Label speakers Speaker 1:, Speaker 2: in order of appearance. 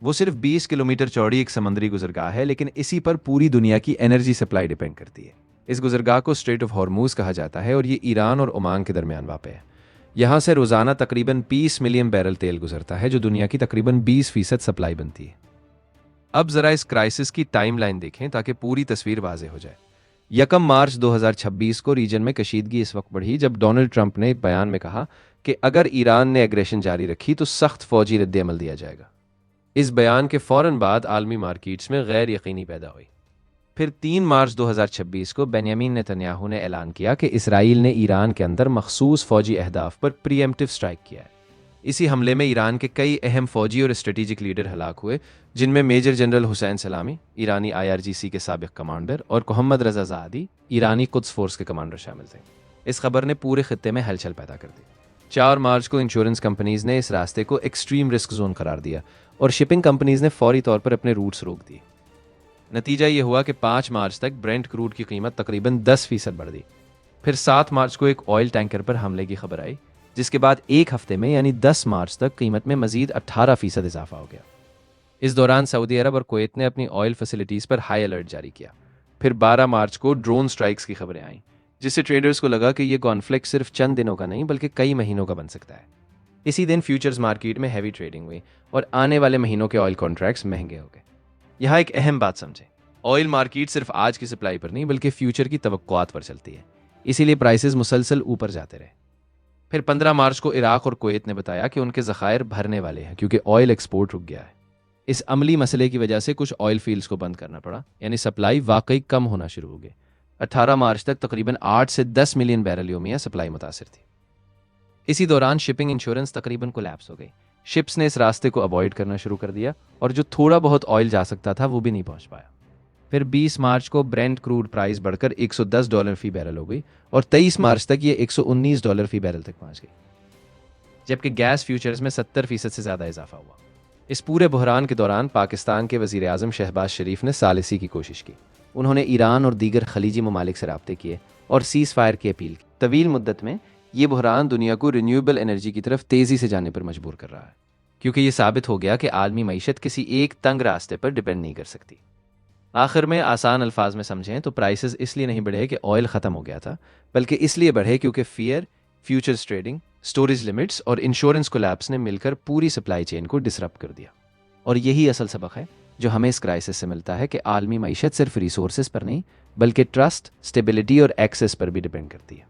Speaker 1: वो सिर्फ 20 किलोमीटर चौड़ी एक समुद्री गुजरगाह है, लेकिन इसी पर पूरी दुनिया की एनर्जी सप्लाई डिपेंड करती है। इस गुजरगाह को स्ट्रेट ऑफ हॉर्मूज कहा जाता है और ये ईरान और ओमान के दरमियान वाक़ है। यहाँ से रोज़ाना तकरीबन 20 मिलियन बैरल तेल गुजरता है, जो दुनिया की तकरीबन 20% सप्लाई बनती है। अब ज़रा इस क्राइसिस की टाइमलाइन देखें ताकि पूरी तस्वीर वाज़ेह हो जाए। 1 मार्च 2026 को रीजन में कशीदगी इस वक्त बढ़ी जब डोनाल्ड ट्रंप ने एक बयान में कहा कि अगर ईरान ने एग्रेशन जारी रखी तो सख्त फौजी रद्द-ए-अमल दिया जाएगा। इस बयान के फ़ौरन बाद आलमी मार्केट्स में गैर यकीनी पैदा हुई। फिर 3 मार्च 2026 को बेंयामीन नेतन्याहू ने ऐलान किया कि इसराइल ने ईरान के अंदर मखसूस फौजी अहदाफ पर प्रीएम्प्टिव स्ट्राइक किया है। इसी हमले में ईरान के कई अहम फौजी और स्ट्रेटेजिक लीडर हलाक हुए, जिनमें मेजर जनरल हुसैन सलामी, ईरानी IRGC के साबिक कमांडर, और मोहम्मद रजा ज़ादी, ईरानी कुद्स फोर्स के कमांडर शामिल थे। इस खबर ने पूरे खत्ते में हलचल पैदा कर दी। 4 मार्च को इंश्योरेंस कंपनीज ने इस रास्ते को एक्सट्रीम रिस्क जोन करार दिया और शिपिंग कंपनीज ने फौरी तौर पर अपने रूट्स रोक दिए। नतीजा ये हुआ कि 5 मार्च तक ब्रेंट क्रूड की कीमत तकरीबन 10% बढ़ गई। फिर 7 मार्च को एक ऑयल टैंकर पर हमले की खबर आई, जिसके बाद एक हफ्ते में यानी 10 मार्च तक कीमत में मजीद 18% इजाफा हो गया। इस दौरान सऊदी अरब और कुवैत ने अपनी ऑयल फैसिलिटीज़ पर हाई अलर्ट जारी किया। फिर 12 मार्च को ड्रोन स्ट्राइक्स की खबरें आईं, जिससे ट्रेडर्स को लगा कि यह कॉन्फ्लिक्ट सिर्फ चंद दिनों का नहीं बल्कि कई महीनों का बन सकता है। इसी दिन फ्यूचर्स मार्केट में हैवी ट्रेडिंग हुई और आने वाले महीनों के ऑयल कॉन्ट्रैक्ट्स महंगे हो गए। यहाँ एक अहम बात समझें, ऑयल मार्केट सिर्फ आज की सप्लाई पर नहीं बल्कि फ्यूचर की तवक्कुआत पर चलती है, इसीलिए प्राइसेस मुसलसल ऊपर जाते रहे। फिर 15 मार्च को इराक और कुवैत ने बताया कि उनके ज़खायर भरने वाले हैं क्योंकि ऑयल एक्सपोर्ट रुक गया है। इस अमली मसले की वजह से कुछ ऑयल फील्ड्स को बंद करना पड़ा, यानी सप्लाई वाकई कम होना शुरू हो गई। 18 मार्च तक तकरीबन 8 से 10 मिलियन बैरल योमिया सप्लाई मुतासिर थी। इसी दौरान शिपिंग इंश्योरेंस तकरीबन कोलैप्स हो गई। शिप्स ने इस रास्ते को अवॉइड करना शुरू कर दिया और जो थोड़ा बहुत ऑयल जा सकता था वो भी नहीं पहुंच पाया। फिर 20 मार्च को ब्रेंट क्रूड प्राइस बढ़कर $110 फी बैरल हो गई और 23 मार्च तक ये $119 फी बैरल तक पहुंच गई, जबकि गैस फ्यूचर्स में 70% से ज़्यादा इजाफा हुआ। इस पूरे बहरान के दौरान पाकिस्तान के वज़ीर आज़म शहबाज शरीफ ने सालिसी की कोशिश की। उन्होंने ईरान और दीगर खलीजी ममालिक से राब्ते किए और सीज़ फायर की अपील की। तवील मुद्दत में ये बहरान दुनिया को रिन्यूएबल एनर्जी की तरफ तेज़ी से जाने पर मजबूर कर रहा है, क्योंकि ये साबित हो गया कि आलमी मईशत किसी एक तंग रास्ते पर डिपेंड नहीं कर सकती। आखिर में आसान अल्फाज में समझें तो प्राइसेस इसलिए नहीं बढ़े कि ऑयल ख़त्म हो गया था, बल्कि इसलिए बढ़े क्योंकि fear, futures trading, storage limits और इंश्योरेंस कोलैप्स ने मिलकर पूरी सप्लाई चेन को डिसरप्ट कर दिया। और यही असल सबक है जो हमें इस क्राइसिस से मिलता है कि आलमी मईशत सिर्फ रिसोर्सेज पर नहीं बल्कि ट्रस्ट, स्टेबिलिटी और एक्सेस पर भी डिपेंड करती है।